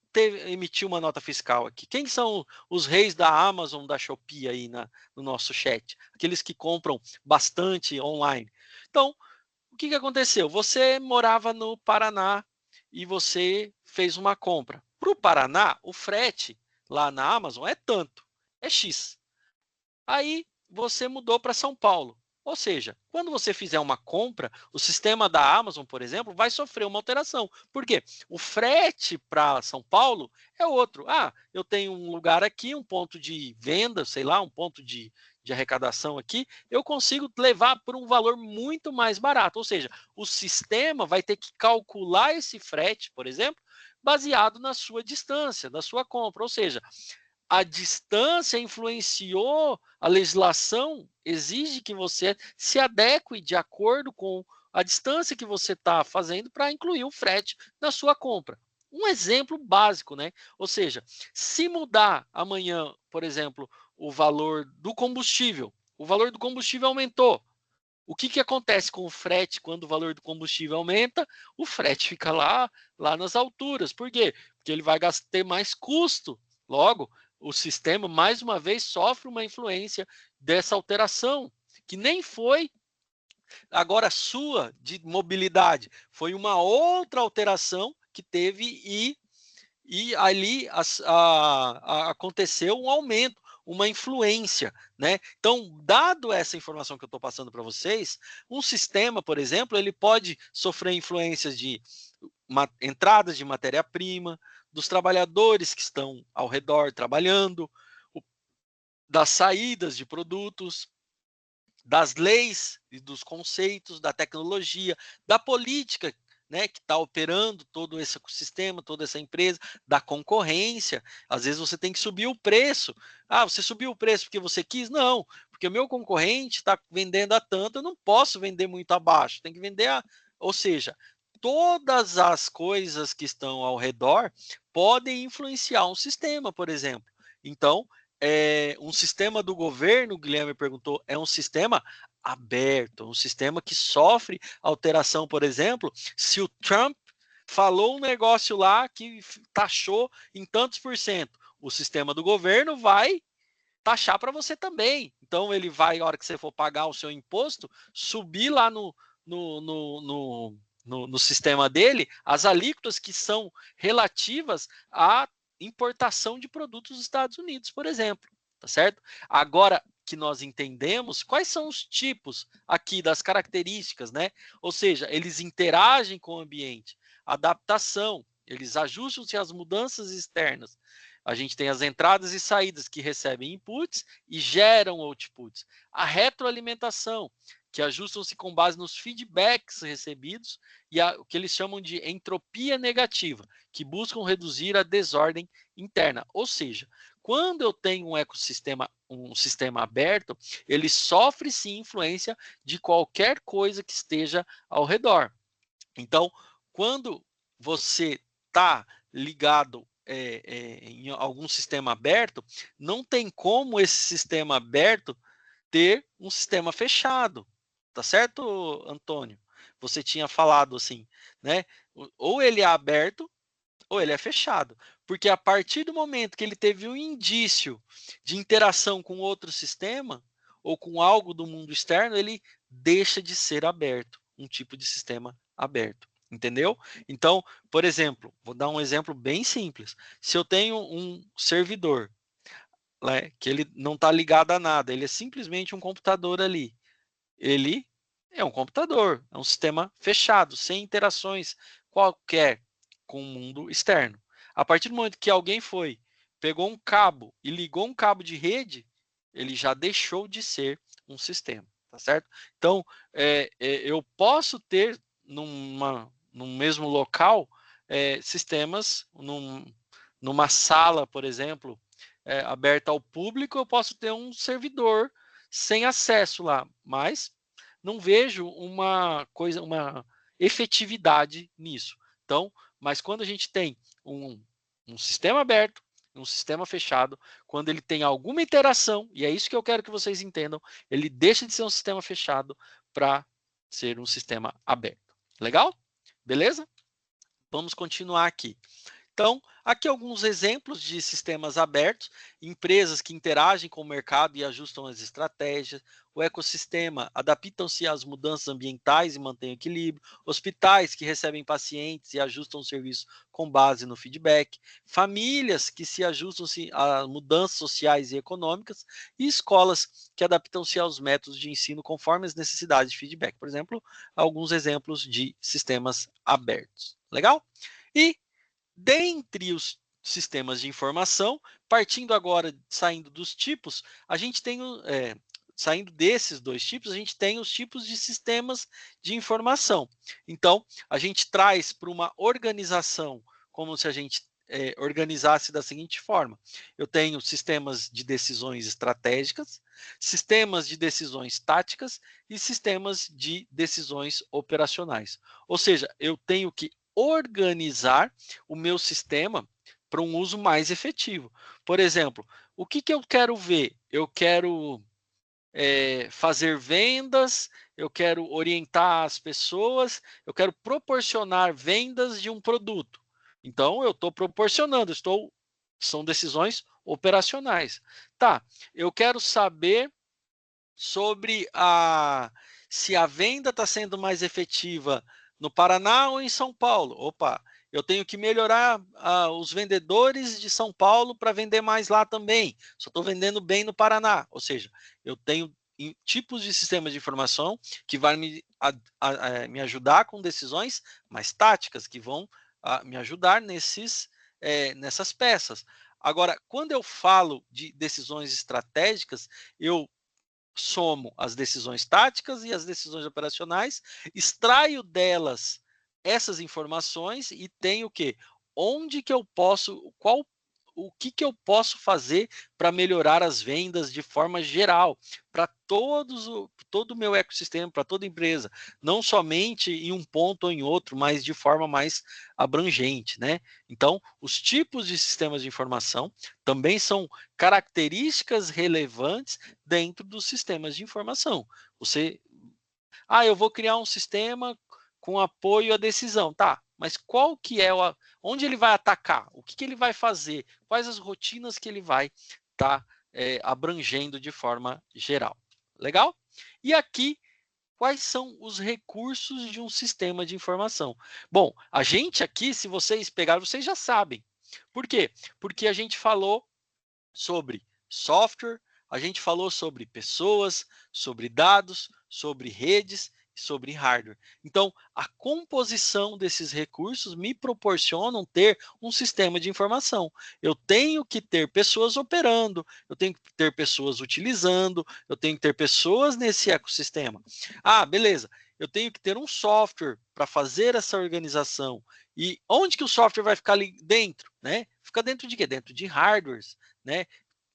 emitiu uma nota fiscal aqui? Quem são os reis da Amazon, da Shopee aí no nosso chat? Aqueles que compram bastante online. Então, o que aconteceu? Você morava no Paraná e você fez uma compra. Para o Paraná, o frete lá na Amazon é tanto, é X. Aí você mudou para São Paulo. Ou seja, quando você fizer uma compra, o sistema da Amazon, por exemplo, vai sofrer uma alteração. Por quê? O frete para São Paulo é outro. Ah, eu tenho um lugar aqui, um ponto de venda, sei lá, um ponto de arrecadação aqui, eu consigo levar por um valor muito mais barato. Ou seja, o sistema vai ter que calcular esse frete, por exemplo, baseado na sua distância, da sua compra. Ou seja, a distância influenciou a legislação, exige que você se adeque de acordo com a distância que você está fazendo para incluir o frete na sua compra. Um exemplo básico, né? Ou seja, se mudar amanhã, por exemplo, o valor do combustível aumentou. O que acontece com o frete quando o valor do combustível aumenta? O frete fica lá nas alturas. Por quê? Porque ele vai ter mais custo. Logo, o sistema, mais uma vez, sofre uma influência dessa alteração, que nem foi agora sua de mobilidade, foi uma outra alteração que teve e ali aconteceu um aumento, uma influência, né? Então, dado essa informação que eu estou passando para vocês, um sistema, por exemplo, ele pode sofrer influências de entradas de matéria-prima, dos trabalhadores que estão ao redor trabalhando, das saídas de produtos, das leis e dos conceitos, da tecnologia, da política, né, que está operando todo esse ecossistema, toda essa empresa, da concorrência. Às vezes você tem que subir o preço. Ah, você subiu o preço porque você quis? Não, porque o meu concorrente está vendendo a tanto, eu não posso vender muito abaixo, tem que vender a. Ou seja, todas as coisas que estão ao redor podem influenciar um sistema, por exemplo. Então, um sistema do governo, o Guilherme perguntou, é um sistema aberto, um sistema que sofre alteração, por exemplo, se o Trump falou um negócio lá que taxou em tantos por cento, o sistema do governo vai taxar para você também. Então, ele vai, na hora que você for pagar o seu imposto, subir lá no sistema dele as alíquotas que são relativas à importação de produtos dos Estados Unidos, por exemplo, tá certo? Agora que nós entendemos quais são os tipos aqui das características, né? Ou seja, eles interagem com o ambiente, adaptação, eles ajustam-se às mudanças externas. A gente tem as entradas e saídas que recebem inputs e geram outputs. A retroalimentação, que ajustam-se com base nos feedbacks recebidos e o que eles chamam de entropia negativa, que buscam reduzir a desordem interna. Ou seja, quando eu tenho um ecossistema, um sistema aberto, ele sofre sim influência de qualquer coisa que esteja ao redor. Então, quando você está ligado em algum sistema aberto, não tem como esse sistema aberto ter um sistema fechado. Tá certo, Antônio? Você tinha falado assim, né? Ou ele é aberto ou ele é fechado. Porque a partir do momento que ele teve um indício de interação com outro sistema ou com algo do mundo externo, ele deixa de ser aberto, um tipo de sistema aberto. Entendeu? Então, por exemplo, vou dar um exemplo bem simples. Se eu tenho um servidor, né, que ele não está ligado a nada, ele é simplesmente um computador ali. Ele é um computador, é um sistema fechado, sem interações qualquer com o mundo externo. A partir do momento que alguém foi pegou um cabo e ligou um cabo de rede, ele já deixou de ser um sistema, tá certo? Então, eu posso ter num mesmo local sistemas, numa sala, por exemplo, aberta ao público, eu posso ter um servidor sem acesso lá, mas não vejo uma efetividade nisso. Então, mas quando a gente tem um sistema aberto, um sistema fechado, quando ele tem alguma interação, e é isso que eu quero que vocês entendam, ele deixa de ser um sistema fechado para ser um sistema aberto. Legal? Beleza? Vamos continuar aqui. Então, aqui alguns exemplos de sistemas abertos, empresas que interagem com o mercado e ajustam as estratégias, o ecossistema adaptam-se às mudanças ambientais e mantêm o equilíbrio, hospitais que recebem pacientes e ajustam o serviço com base no feedback, famílias que se ajustam a mudanças sociais e econômicas, e escolas que adaptam-se aos métodos de ensino conforme as necessidades de feedback. Por exemplo, alguns exemplos de sistemas abertos. Legal? E dentre os sistemas de informação, partindo agora, saindo dos tipos, a gente tem, saindo desses dois tipos, a gente tem os tipos de sistemas de informação. Então, a gente traz para uma organização, como se a gente organizasse da seguinte forma: eu tenho sistemas de decisões estratégicas, sistemas de decisões táticas e sistemas de decisões operacionais. Ou seja, eu tenho que organizar o meu sistema para um uso mais efetivo. Por exemplo, o que eu quero ver? Eu quero fazer vendas, eu quero orientar as pessoas, eu quero proporcionar vendas de um produto. Então, eu estou proporcionando, são decisões operacionais. Tá, eu quero saber sobre se a venda está sendo mais efetiva no Paraná ou em São Paulo. Opa, eu tenho que melhorar os vendedores de São Paulo para vender mais lá também. Só estou vendendo bem no Paraná. Ou seja, eu tenho tipos de sistemas de informação que vai me ajudar com decisões mais táticas, que vão me ajudar nessas peças. Agora, quando eu falo de decisões estratégicas, eu somo as decisões táticas e as decisões operacionais, extraio delas essas informações e tenho o quê? Onde que eu posso, o que eu posso fazer para melhorar as vendas de forma geral, para todo o meu ecossistema, para toda empresa, não somente em um ponto ou em outro, mas de forma mais abrangente, né? Então, os tipos de sistemas de informação também são características relevantes dentro dos sistemas de informação. Eu vou criar um sistema com apoio à decisão, tá? Mas qual que é onde ele vai atacar? O que ele vai fazer? Quais as rotinas que ele vai estar abrangendo de forma geral? Legal? E aqui, quais são os recursos de um sistema de informação? Bom, a gente aqui, se vocês pegarem, vocês já sabem. Por quê? Porque a gente falou sobre software, a gente falou sobre pessoas, sobre dados, sobre redes, sobre hardware. Então, a composição desses recursos me proporcionam ter um sistema de informação. Eu tenho que ter pessoas operando, eu tenho que ter pessoas utilizando, eu tenho que ter pessoas nesse ecossistema. Beleza. Eu tenho que ter um software para fazer essa organização. E onde que o software vai ficar ali dentro, né? Fica dentro de quê? Dentro de hardwares, né?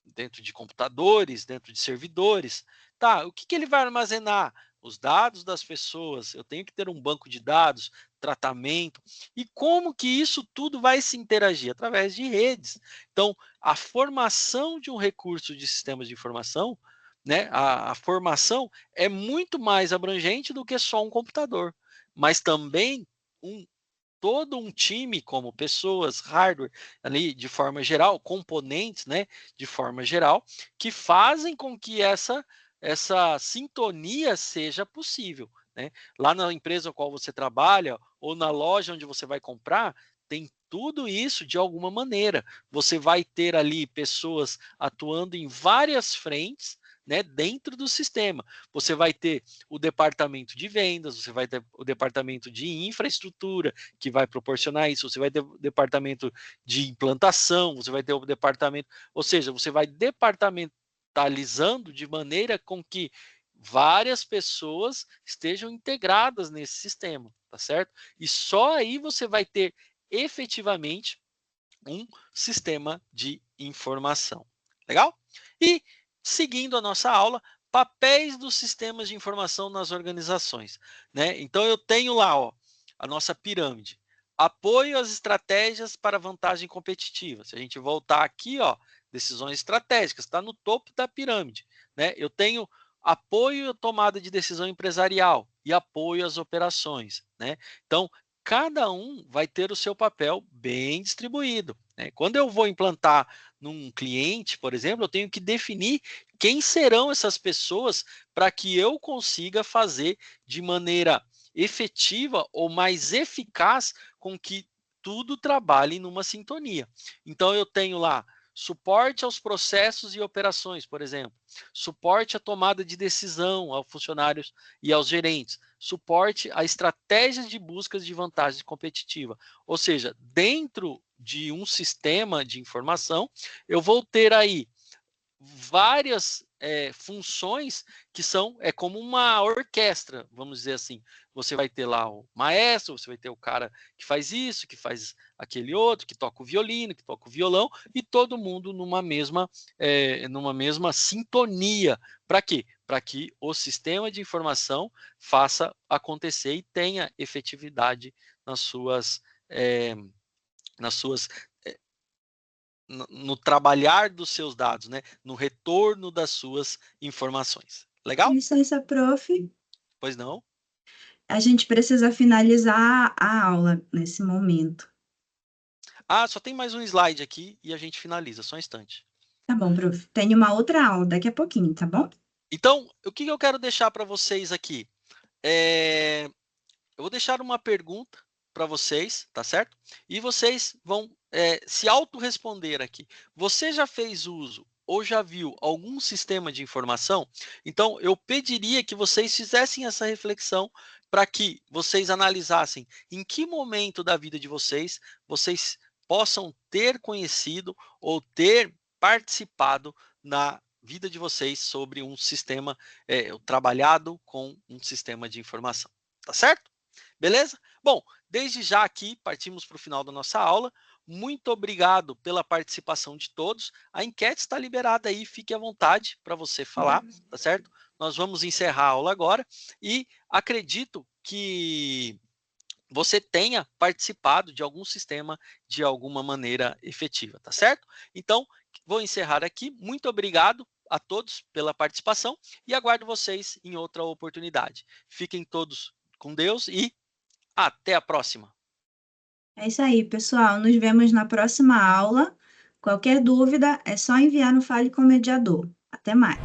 Dentro de computadores, dentro de servidores. Tá, o que ele vai armazenar? Os dados das pessoas. Eu tenho que ter um banco de dados, tratamento. E como que isso tudo vai se interagir? Através de redes. Então, a formação de um recurso de sistemas de informação, né? A formação é muito mais abrangente do que só um computador, mas também todo um time, como pessoas, hardware, ali de forma geral, componentes, né, de forma geral, que fazem com que essa sintonia seja possível, né? Lá na empresa a qual você trabalha ou na loja onde você vai comprar, tem tudo isso de alguma maneira. Você vai ter ali pessoas atuando em várias frentes, né, dentro do sistema. Você vai ter o departamento de vendas, você vai ter o departamento de infraestrutura, que vai proporcionar isso, você vai ter o departamento de implantação, você vai ter o departamento, ou seja, você vai departamentalizando de maneira com que várias pessoas estejam integradas nesse sistema, tá certo? E só aí você vai ter efetivamente um sistema de informação. Legal? E seguindo a nossa aula, papéis dos sistemas de informação nas organizações, né? Então eu tenho lá, ó, a nossa pirâmide. Apoio às estratégias para vantagem competitiva. Se a gente voltar aqui, ó, decisões estratégicas, está no topo da pirâmide, né? Eu tenho apoio à tomada de decisão empresarial e apoio às operações, né? Então, cada um vai ter o seu papel bem distribuído, né? Quando eu vou implantar num cliente, por exemplo, eu tenho que definir quem serão essas pessoas para que eu consiga fazer de maneira efetiva ou mais eficaz com que tudo trabalhe numa sintonia. Então, eu tenho lá suporte aos processos e operações, por exemplo, suporte à tomada de decisão aos funcionários e aos gerentes, suporte a estratégias de buscas de vantagem competitiva. Ou seja, dentro de um sistema de informação, eu vou ter aí várias funções que são como uma orquestra, vamos dizer assim. Você vai ter lá o maestro, você vai ter o cara que faz isso, que faz aquele outro, que toca o violino, que toca o violão, e todo mundo numa mesma sintonia. Para quê? Para que o sistema de informação faça acontecer e tenha efetividade nas suas no trabalhar dos seus dados, né? No retorno das suas informações. Legal? Licença, prof. Pois não? A gente precisa finalizar a aula nesse momento. Ah, só tem mais um slide aqui e a gente finaliza, só um instante. Tá bom, prof. Tenho uma outra aula daqui a pouquinho, tá bom? Então, o que eu quero deixar para vocês aqui? Eu vou deixar uma pergunta para vocês, tá certo? E vocês vão se auto-responder aqui. Você já fez uso ou já viu algum sistema de informação? Então, eu pediria que vocês fizessem essa reflexão para que vocês analisassem em que momento da vida de vocês possam ter conhecido ou ter participado na vida de vocês sobre um sistema, trabalhado com um sistema de informação. Tá certo? Beleza? Bom, desde já aqui partimos para o final da nossa aula. Muito obrigado pela participação de todos. A enquete está liberada aí, fique à vontade para você falar, tá certo? Nós vamos encerrar a aula agora e acredito que você tenha participado de algum sistema de alguma maneira efetiva, tá certo? Então, vou encerrar aqui. Muito obrigado a todos pela participação e aguardo vocês em outra oportunidade. Fiquem todos com Deus e até a próxima. É isso aí, pessoal. Nos vemos na próxima aula. Qualquer dúvida, é só enviar no Fale com o Mediador. Até mais.